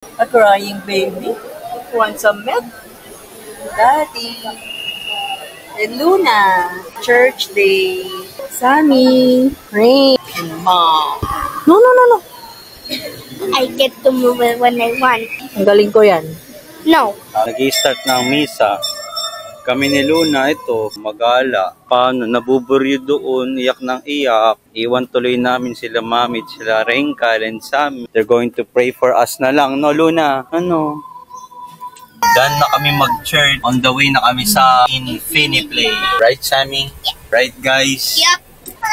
A crying baby wants some milk. Daddy. And Luna. Church day. Sammy. Rain. And Mom. No, no, no, no. I get to move it when I want. Ang galing ko yan. No. Nag-i-start ng misa. Kami ni Luna, ito, magala. Paano? Nabuburyo doon, iyak ng iyak. Iwan tuloy namin sila Mami, sila Renkal and Sam. They're going to pray for us na lang. No, Luna? Ano? Done na kami mag-church. On the way na kami sa Infiniplay. Right, Sammy? Right, guys? Yep.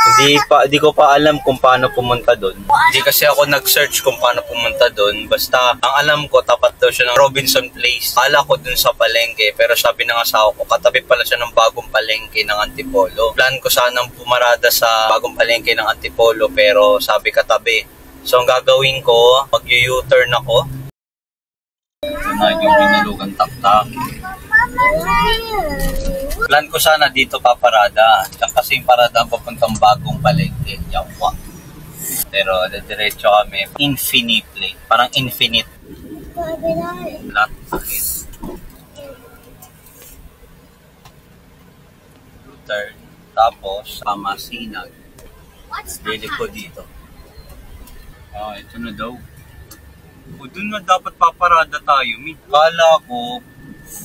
Hindi ko pa alam kung paano pumunta doon. Hindi kasi ako nag-search kung paano pumunta doon. Basta, ang alam ko, tapat daw siya ng Robinson Place. Akala ko doon sa palengke, pero sabi ng asawa ko, katabi pala siya ng bagong palengke ng Antipolo. Plan ko sanang pumarada sa bagong palengke ng Antipolo, pero sabi katabi. So, ang gagawin ko, mag-u-turn ako. Ito na yung binulugan tak-tak. Plan ko sana dito paparada. Diyan kasi yung parada ang papuntang bagong palengke. Yawa. Pero diretso kami. Infiniplay. Parang infinite. Lahat sakit. Turn. Tapos, Pamasinag. Bili ko dito. Ito na daw. Doon na dapat paparada tayo. Kala ko,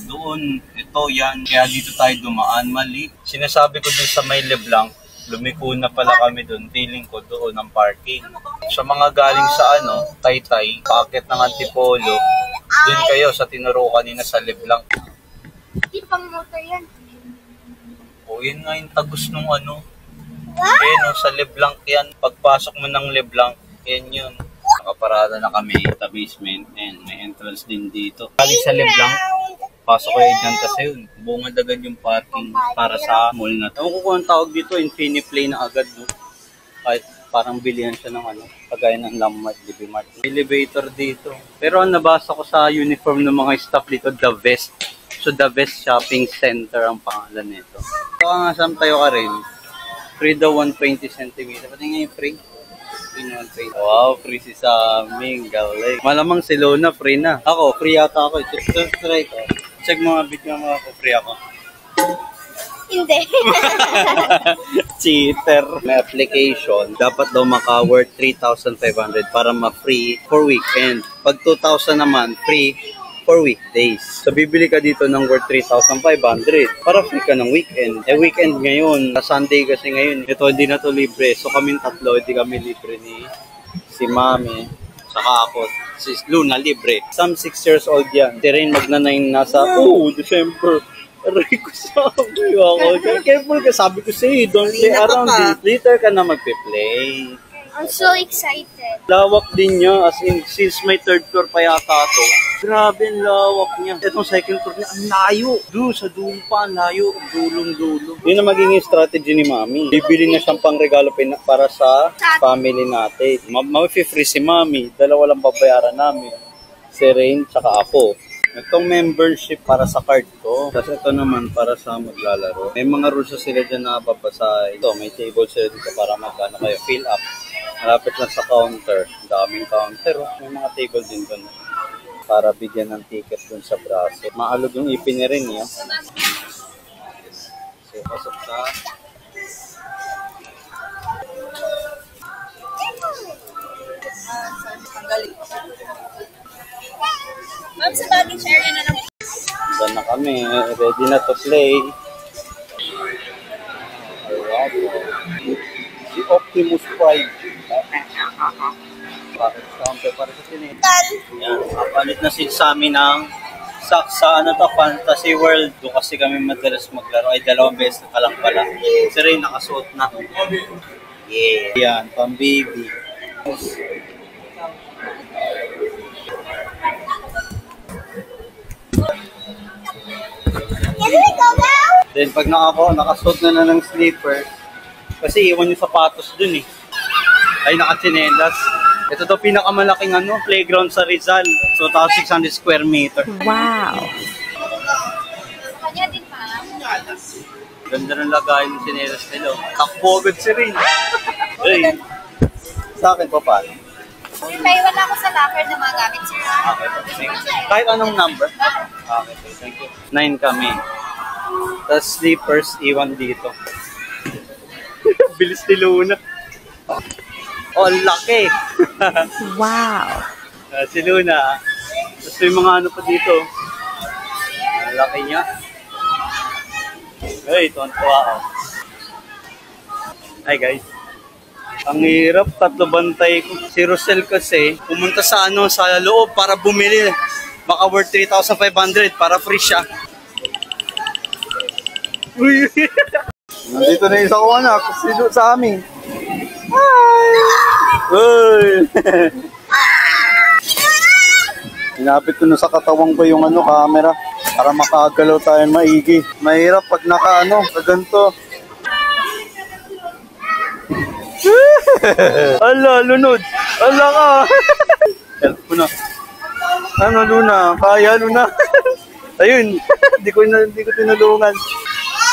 doon, ito yan, kaya dito tayo dumaan, mali. Sinasabi ko doon sa may Leblanc, lumiko na pala kami doon, feeling ko doon ang parking. Sa mga galing sa Taytay, packet ng Antipolo, doon kayo sa tinuro kanina sa Leblanc. Hindi pang motor yan. O yun nga yung tagos nung sa Leblanc yan, pagpasok mo ng Leblanc, yan yun. Nakaparada na kami sa basement and may entrance din dito. Galing sa Leblanc, pasok kayo dyan kasi yun. Bungad agad yung parking para sa mall na ito. Ewan ko kung ang tawag dito, Infiniplay na agad. No? Kahit parang bilihan siya ng kagaya ng Lamart, Libimart. Elevator dito. Pero ang nabasa ko sa uniform ng mga staff dito, The Vest. So The Vest Shopping Center ang pangalan nito. Baka nga saan tayo ka rin. Free daw 120 cm. Pati nga yung free. Wow, free si Saming. Galing. Malamang si Luna, free na. Ako, free yata ako. Try ko. Check mga video mo ako, free ako. Hindi. Cheater. May application. Dapat daw maka-worth 3,500 para ma-free for weekend. Pag 2,000 naman, free for weekdays. So, bibili ka dito ng worth 3,500 para free ka ng weekend. Weekend ngayon. Sunday kasi ngayon. Ito, hindi na to libre. So, kaming tatlo, hindi kami libre ni si Mami. Saka ako, si Luna, libre. Some 6 years old yan. Si Rain magna-9 nasa, December. Aray ko sabi ako. Careful ka, sabi ko sa'yo, don't play around it. Later ka na magpe-play. I'm so excited. Lawak din niya, as in, since may third floor pa yata to. Grabe ang lawak niya. Itong second floor niya, ang layo. Doon, sa dulo pa, ang layo. Dulong-dulo. Yun ang magiging strategy ni Mami. Bibili na siyang pangregalo para sa family natin. Ma-free si Mami. Dalawa lang babayaran namin. Si Rain, tsaka ako. Itong membership para sa card ko. Tapos ito naman para sa maglalaro. May mga rules sila dyan na babasa. Ito, may table sila dito para magkano kayo. Fill up. Malapit lang sa counter. Daming counter. May mga table din doon. Para bigyan ng ticket doon sa braso. Maalog yung ipin niya rin yun. So, pasok sa... Ang galing. Ma'am, sa baggage area na lang. Diyan na kami. Ready na to play. Si Optimus Prime. Bakit counter para sa tinig? Yan. Kapalit na si Sammy ng sa Fantasy World. Doon kasi kami madalas maglaro. Ay, 2 beses na lang pala. Si Ray nakasuot na. Yeah. Yan, pang baby. Then pag nakasuot na ng slipper, kasi iwan yung sapatos dun eh. Ay, nakatsinelas. Ito daw pinakamalaking playground sa Rizal. So, 1,600 square meter. Wow. Kanya din, ma'am. Ganda ng lagay ng tsinelas nila. Takbo agad si Rin. Hey, sa akin pa paano? Naiwan ako sa locker ng mga gamit, sir. Okay. Kahit anong number? Okay, so thank you. 9 kami. Tapos sleepers, iwan dito. Bilis ni Luna. Oh, laki! Wow! Si Luna. Tapos may mga ano pa dito. Ang laki niya. Ay, tuwan-tuwa ako. Hi guys. Ang hirap, 3 bantay ko. Si Rosel kasi, pumunta sa sa loob para bumili. Baka worth 3,500 para free siya. Uy! Nandito na isa ko anak, sa amin. Hi! Uy! Inapit ko na sa katawan ko yung camera para makagalaw tayo maigi. Mahirap pag sa ganito. Ala, lunod. Ala ka. Help ko na. Ano, Luna? Kaya, Luna. Ayun. Hindi ko tinulungan.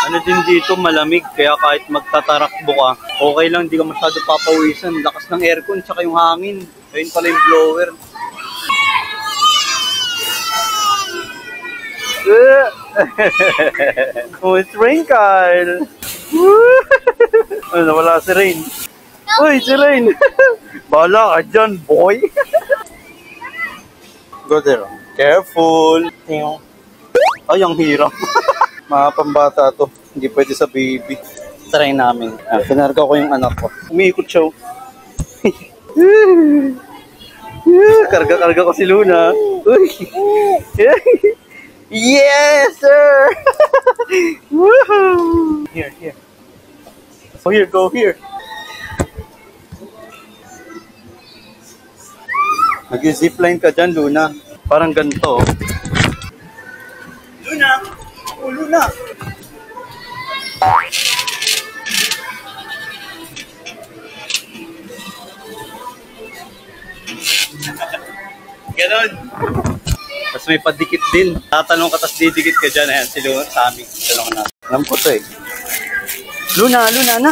Ano din dito, malamig. Kaya kahit magtatarakbo ka, okay lang. Hindi ka masyado papawisan. Lakas ng aircon, tsaka yung hangin. Ayun pala yung blower. Oh, it's Rain, Kyle. Ano, wala si Rain. Uy, si Rain! Bahala ka dyan, boy! Go there. Careful! Ay, ang hirap. Mga pambata to. Hindi pwede sa baby. Try namin. Pinarga ko yung anak ko. Umiikot siya. Karga-karga ko si Luna. Uy! Yes, sir! Woohoo! Here. Oh, here, go here. Nag-zipline ka dyan, Luna. Parang ganito. Luna! Oh, Luna! Ganon. Tapos may padikit din. Tatanong ka, tapos didikit ka dyan. Ayan, si Luna sa amin. Tanong na. Alam ko to eh. Luna, na!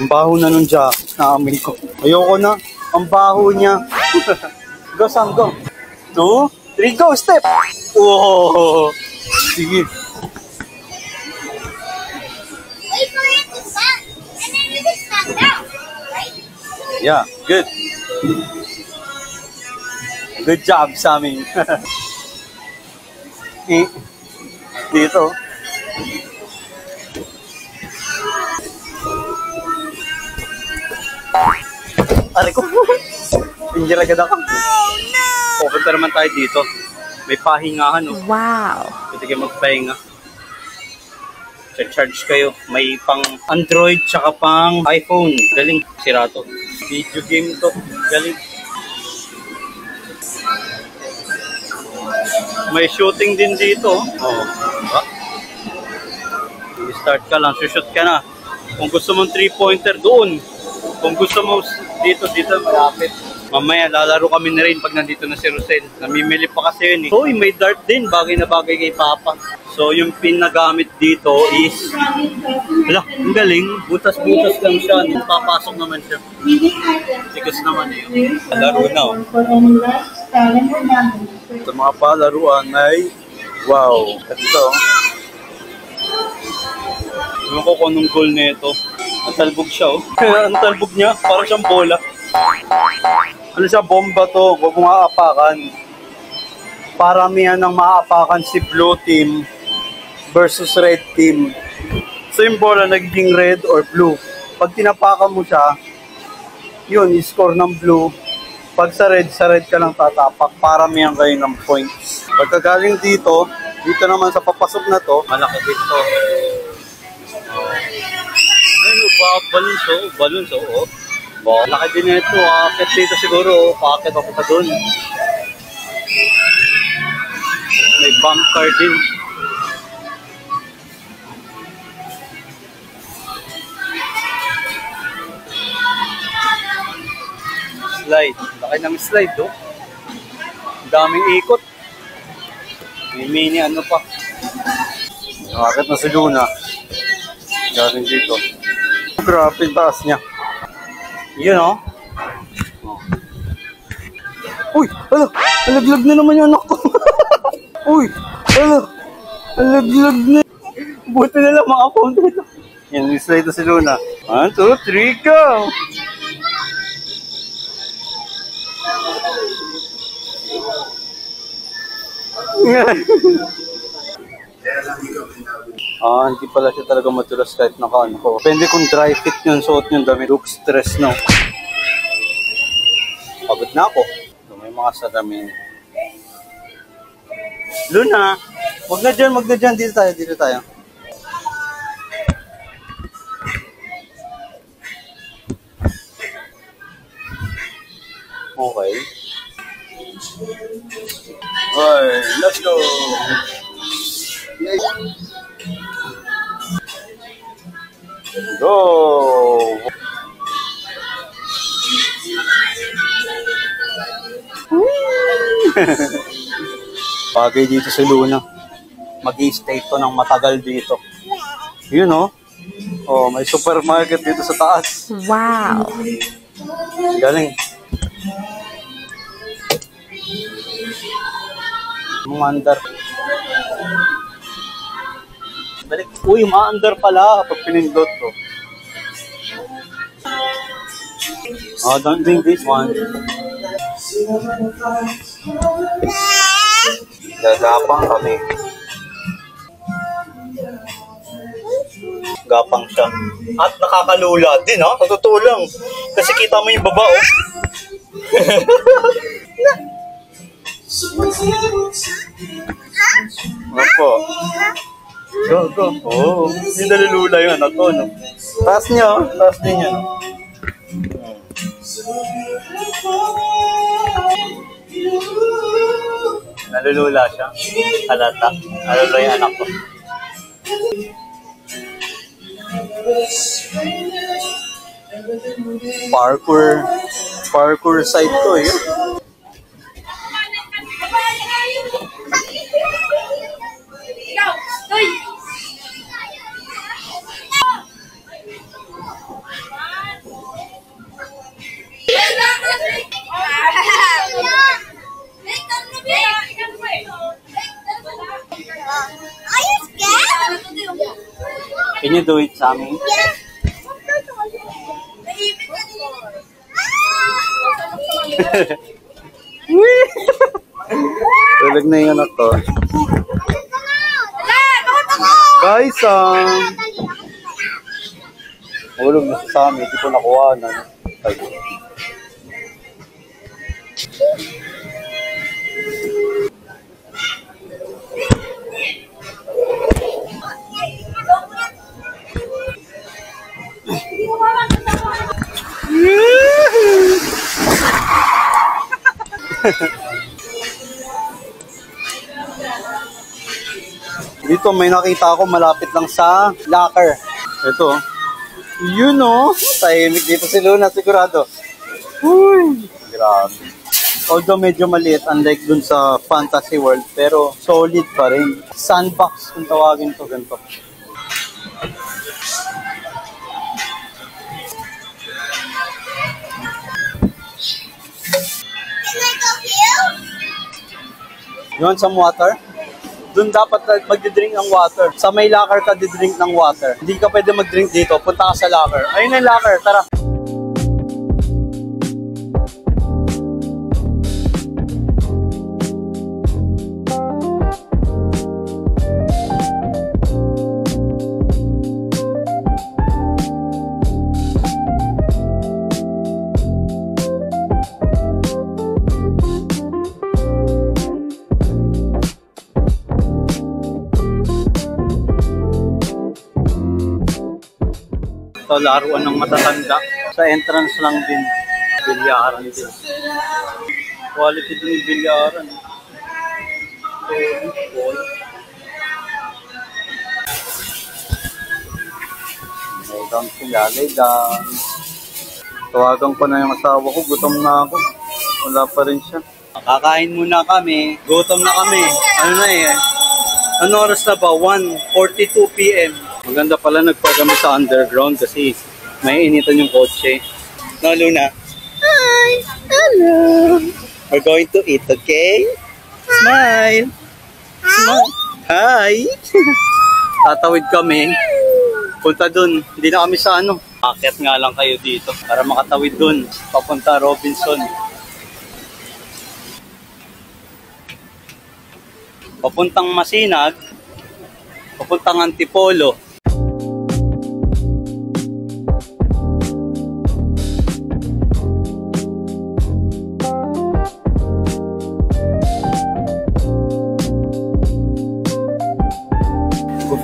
Ang baho na nung jacket na amin ko. Ayoko na. Ang baho niya. Go, Sam, go. 2, 3, go, step! Oh, sige. Wait for it to stop, and then you just stop down, right? Yeah, good. Good job, Sammy. Dito. Aray ko. Injure agad ako. Oh, no! Pupunta naman tayo dito. May pahingahan, oh. Wow! Pwede kayo magpahinga. Charge kayo. May pang Android tsaka pang iPhone. Galing. Sira to. Video game to. Galing. May shooting din dito. Oh. Diba? I-start ka lang. Shoot ka na. Kung gusto mong 3-pointer, doon. Kung gusto mo dito, malapit. Mamaya, lalaro kami na rin pag nandito na si Rosel. Namimili pa kasi yun eh. Hoy, may dart din. Bagay na bagay kay Papa. So, yung pin na gamit dito is... Wala, ang galing. Butas-butas lang siya. Papasok naman siya. Tikas naman eh. Laro na oh. Sa mga palaruan ay... Wow. At ito. Ewan ko kung anong goal na ito. Ang talbog siya oh. Ang talbog niya. Parang siyang bola. Ano siya, bomba to. Huwag mong aapakan. Paramihan ng maapakan si blue team versus red team. So yung bola nagiging red or blue. Pag tinapakan mo siya, yun, i-score ng blue. Pag sa red ka lang tatapak. Paramihan kayo ng points. Pagkagaling dito naman sa papasok na to, malaki dito. Ayun, balloons, oh. Laki din ito, akit dito siguro, paakit ako pa dun. May bump car din. Slide, laki ng slide, oh. Daming ikot. May mini ano pa. Akit na si Luna. Galing dito. Grabe taas niya. Yun oh. Uy! Ala! Alaglag na naman yung anak ko. Uy! Ala! Alaglag na. Buti na lang mga phone dito. Yan, mislay ito si Luna. 1, 2, 3, go! Hindi pala siya talaga matulas kahit naka-ano ko. Depende kung dry fit yun, suot yung damit. Look stress, no? Pagod na ako. May mga salamin. Luna! Wag na dyan. Dito tayo. Okay. Alright, let's go! Go! Bagay dito si Luna. Mag-i-stay to ng matagal dito. Yun, oh. Oh, may supermarket dito sa taas. Wow! Galing. Maandar. Balik. Uy, maandar pala pag pinindot to. Oh, don't drink this one. Gagapang kami. Gapang siya. At nakakalula din, ha? Sa totoo lang. Kasi kita mo yung baba, oh. Opo. Go. Oh, yung nalulula yun. Ako, no? Taas niya, oh. Taas din yan. Nalulula siya. Halata. Nalulula yung anak ko. Parkour site to, eh. Are you scared? Can you do it, Sammy? Yeah. Tulag na yun ako. Guys, ulog na sa Sammy. Hindi ko nakuha na. Dito may nakita ako malapit lang sa locker. Ito. Yun, oh. Tahimik dito si Luna sigurado. Uy, grabe. Although medyo maliit, unlike dun sa Fantasy World, pero solid pa rin. Sandbox kung tawagin to, ganito. You want some water? Doon dapat mag-drink ng water. Sa may locker ka di-drink ng water. Hindi ka pwede mag-drink dito. Punta ka sa locker. Ayun ang locker. Tara. Ito, laruan ng matatanda. Sa entrance lang din. Bilyaran din. Quality din yung bilyaran. Lay down sila, lay down. Tawagan ko na yung asawa ko. Gutom na ako. Wala pa rin siya. Kakain muna kami. Gutom na kami. Ano na eh. Ano oras na ba? 1:42 PM. Maganda pala nagpa kami sa underground kasi may initan yung kotse. No, Luna? Hi! Hello! We're going to eat, okay? Smile! Smile! Hi! Tatawid kami. Punta dun. Hindi na kami sa ano. Akit nga lang kayo dito para makatawid dun. Papunta Robinson. Papuntang Masinag. Papuntang Antipolo.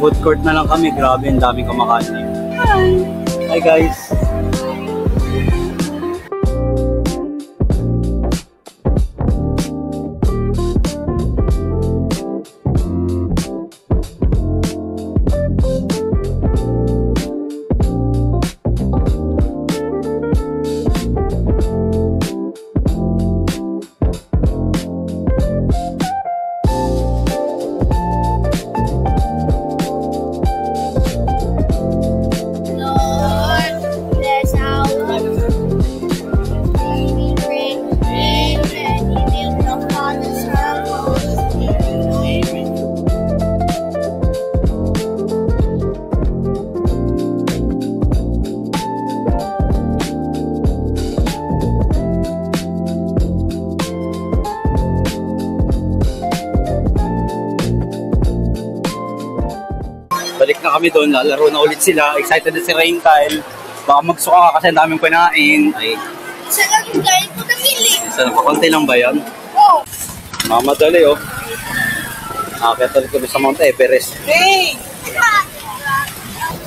Food court na lang kami. Grabe, ang daming kumakain. Hi! Hi guys! Balik na kami doon, lalaro na ulit sila. Excited na si Rain Kyle. Baka magsuka kasi ang daming panain. Ay. Isa lang yung kain ko na mili. Isa lang, pakunti lang ba yan? Oo. Mamadali oh. Nakakita ulit kami sa Mount Everest. Hey!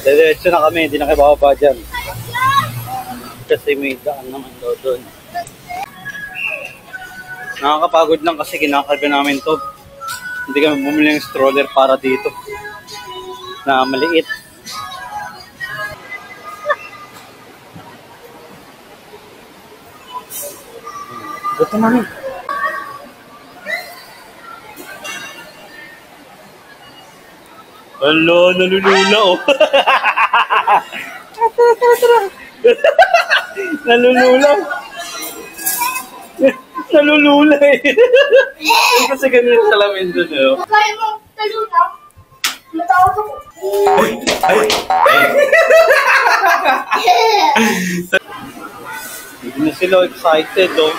Diretso na kami, hindi na kayo bababa dyan. Kasi may daan naman daw doon. Nakakapagod lang kasi kinakarga namin to. Hindi kami bumili ng stroller para dito. Na maliit. Gusto namin. Hello, nalulula oh. Nalulula. Nalulula eh. Kasi ganyan sa lamin doon eh. Kaya mo, taluna. Matawag ako. Ay! Hindi na sila excited oh.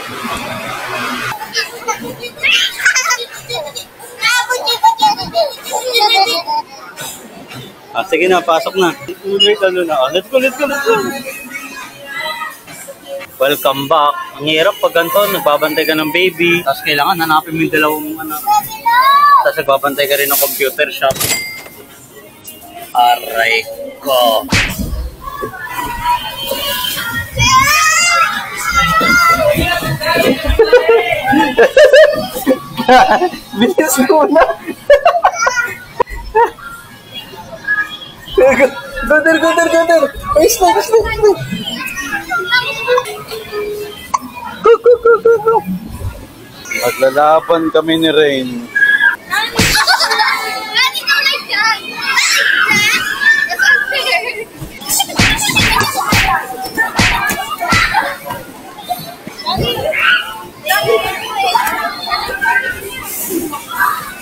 Sige na, pasok na. Ulit ano na. Let's go, let's go, let's go. Welcome back. Ang hirap pag ganito, nagbabantay ka ng baby. Tapos kailangan hanapin mo yung dalawang anak. Tapos nagbabantay ka rin ng computer shop. Aray ko. Bilis mo na. Gutter. Ayos na. Go. Maglalaban kami ni Rain.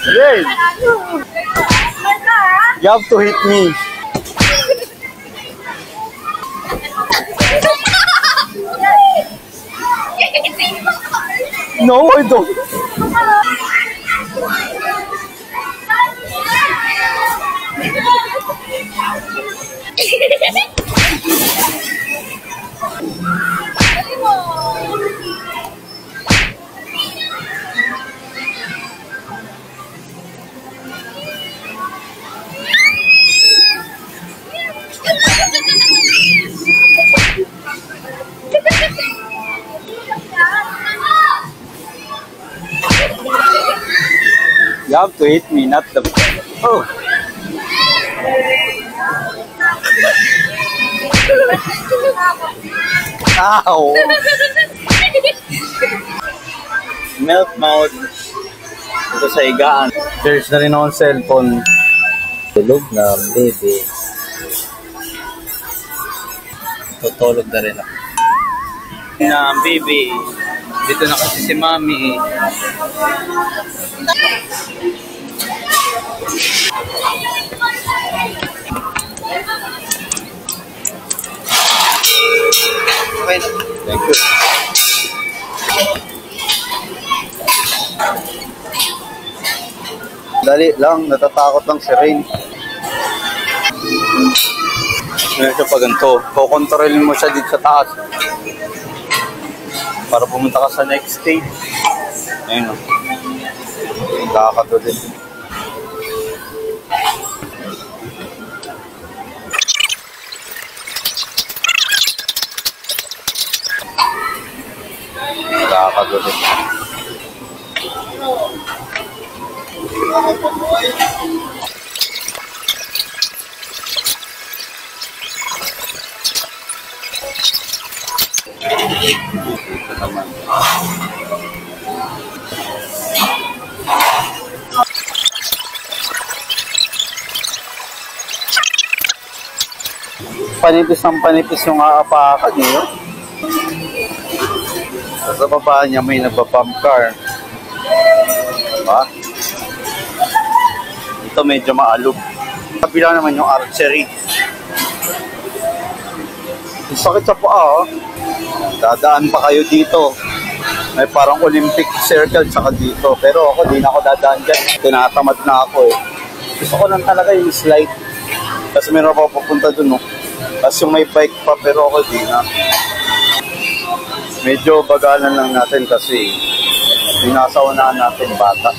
Rain! You have to hit me. No, I don't. You have to hit me, not the... Oh! Ow! Melt mouth. Ito sa higaan. There's na rin akong cellphone. Tulog na, baby. Tutulog na rin ako. Na, baby. Dito na kasi si Mami. Okay na. Thank you. Dali lang, natatakot lang si Rain. Ngayon siya pa ganito. Kukontrolin mo siya dito sa taas. Para pumunta ka sa next stage. Ayun o. Nakakatulid. Nakakatulid. Ito naman. Panipis ng panipis yung aapakan niyo. Sa baba niya may nagpa-pump car. Diba? Ito medyo maalog. Kabila naman yung archery. Yung sakit sa paa, oh. Dadaan pa kayo dito. May parang Olympic circle saka dito. Pero ako, di na ako dadaan dyan. Tinatamad na ako eh. Gusto ko lang talaga yung slide. Kasi meron pa papunta dun, no? Tapos yung may bike pa, pero ako di na. Medyo bagalan lang natin kasi binasawanahan natin bata.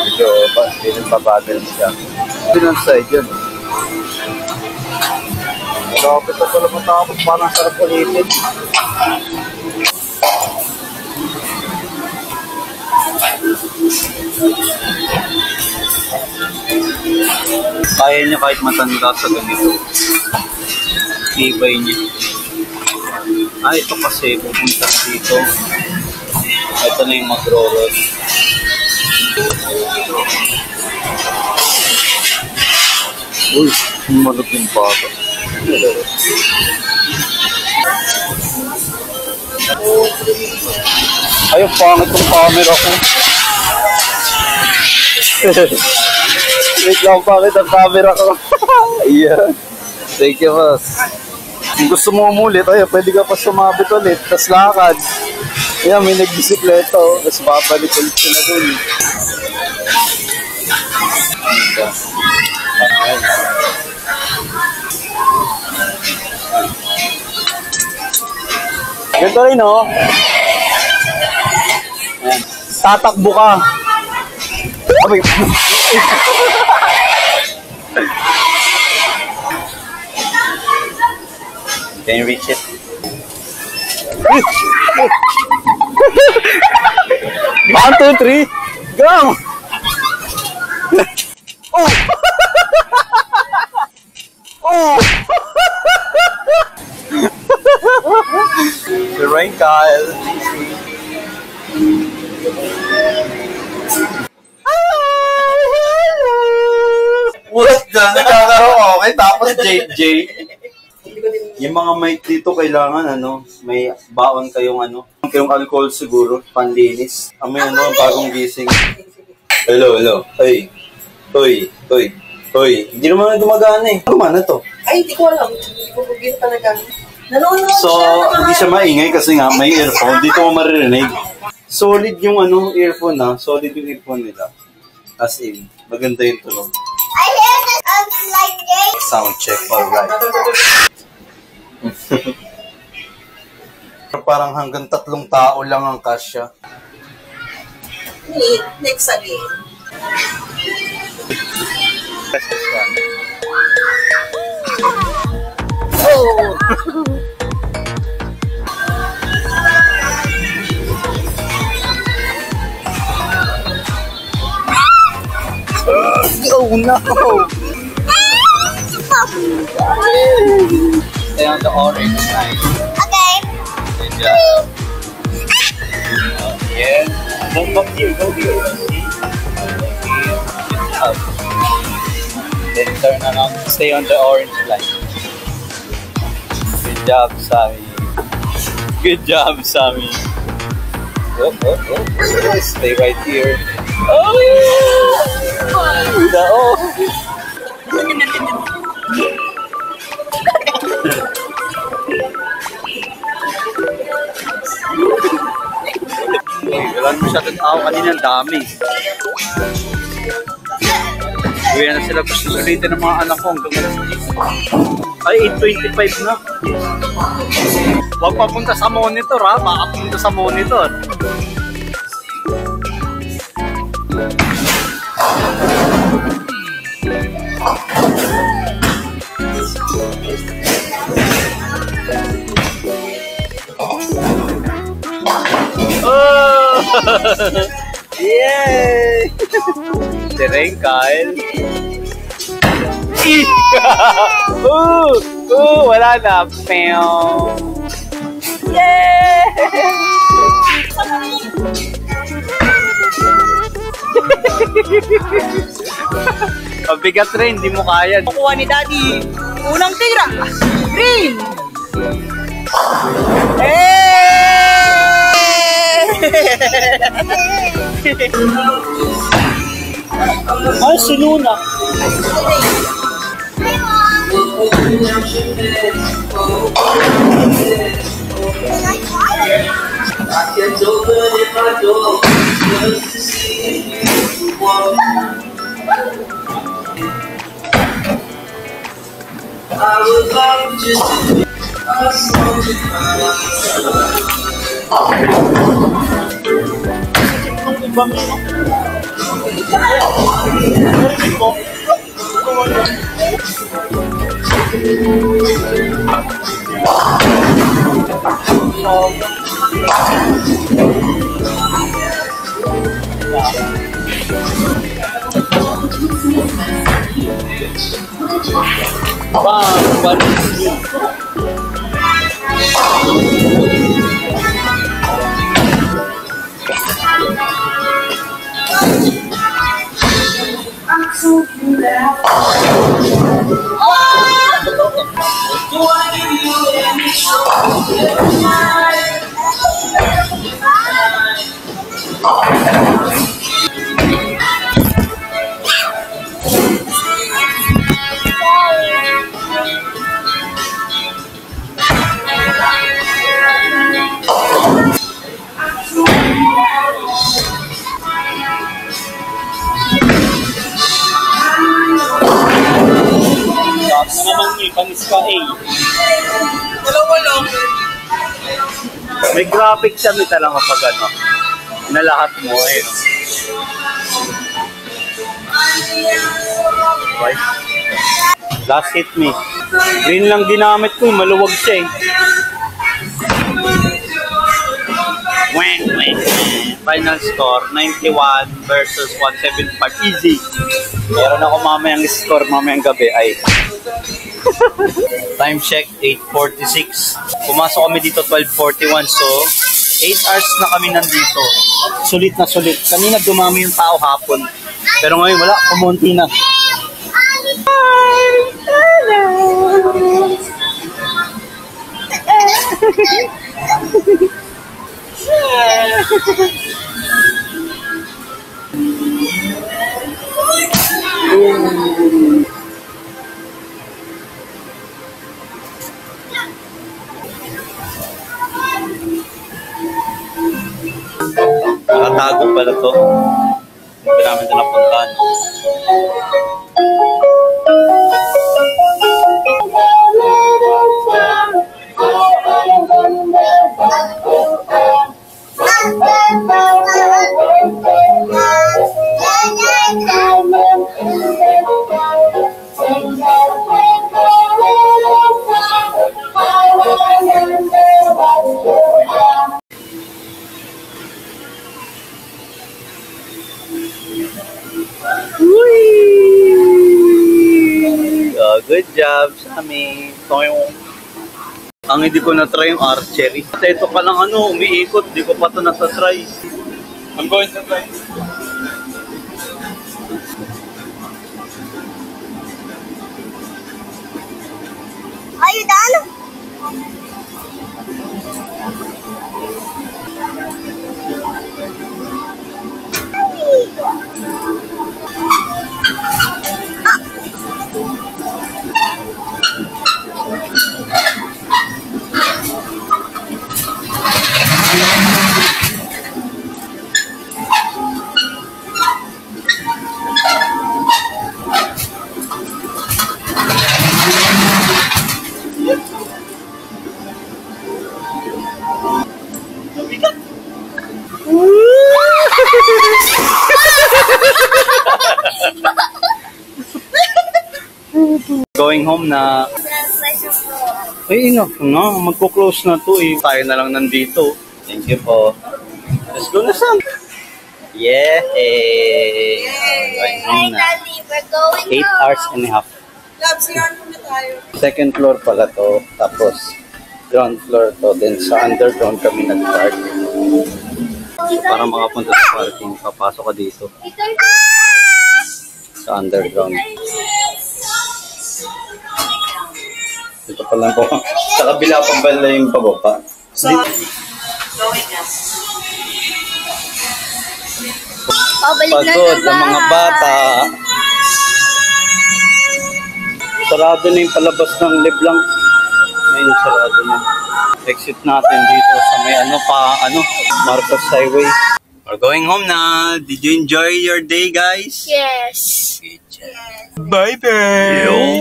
Medyo babadal siya. Pinanside yan. Malapit na pala matapos, parang sarap ulitin. Kaya niya kahit matanda sa ganito. Tibay niya. Ito kasi pupunta dito. Ito na yung magro-roll. Uy, malaking bata. Ay, pangit yung camera ko. Wait lang, pangit ang camera ko. Yeah. Thank you, boss. Kung gusto mo umulit, pwede ka pa sumabit ulit. Tapos lakad. Ayan, may nagbisikleta. Tapos babalik ulit sila dun. Ganito rin, no? Ayan. Tatakbo ka. Abay. Can you reach it? 1, 2, 3, go! Oh! Oh! The rain, Kyle. What the? Nagkakaroon okay, tapos JJ. Yung mga mic dito kailangan may baon kayong kayong alcohol siguro, panlinis. May bagong gising. Hello. Hey. Hoy. Hindi naman gumagana eh. Gumana to? Ay, hindi ko alam. Hindi ko bugin talaga. Nanonood So, hindi siya maingay kasi nga may earphone. Dito mo maririnig. Solid yung earphone na. Solid yung earphone nila. As in, maganda yung tunog. I hear this like this. Sound check, alright. Parang hanggang 3 tao lang ang kasya. Next again. Oh! Oh no! Stay on the orange side. Okay. Good job. Yeah. Don't go here. See? Good job. Then turn around. Stay on the orange line. Good job, Sammy. Good job, Sammy. Oh, oh, oh. Stay right here. Oh, yeah! Oh. Wala naman siya tao kanina, ang dami. Uwi na sila, gusto sulitin ng mga anak ko hanggang alas 10. Ay, 8:25 na. Huwag papunta sa monitor ha, makapunta sa monitor. Oh! Yay! Tereng, Kyle. Wala na. Pew! Yay! Mabigat rin, hindi mo kaya. Kukuha ni Daddy. Unang tira. Green. Ay, si Luna. May graphics siya, may talaga pag ano, na lahat mo eh. Right? Last hit me. Green lang ginamit ko, maluwag siya eh. Final score, 91 versus 175. Easy. Meron ako mamayang score, mamayang gabi ay. Time check, 8:46. Pumasok kami dito 12:41. So, 8 hours na kami nandito. Sulit na sulit. Kanina dumami yung tao hapon. Pero ngayon wala, kumunti na. Nakatago pala to. Hindi namin ito napuntahan. Good job sa amin. Ito yung ang hindi ko na-try yung archery. At ito pa lang ano, umiikot. Hindi ko pa ito na-try. I'm going to try. Are you done? Going home na. Ay, enough na. Magko-close na to eh. Tayo na lang nandito. Thank you po. Let's go na, Sam. Yeah. Going home na. Daddy, we're going 8 hours and a half. Love, CR muna tayo. Second floor pala to. Tapos, ground floor to. Then sa underground kami nag-park. Para makapunta sa parking, papasok ka dito. Sa underground. Ito pa lang po. Sa kabila pang bala yung pababa. So, going na. Pagod ang mga bata. Sarado na yung palabas ng Leblanc. Ngayon sarado na. Exit natin dito sa may Marcos Highway. We're going home na. Did you enjoy your day, guys? Yes. Good job. Bye-bye.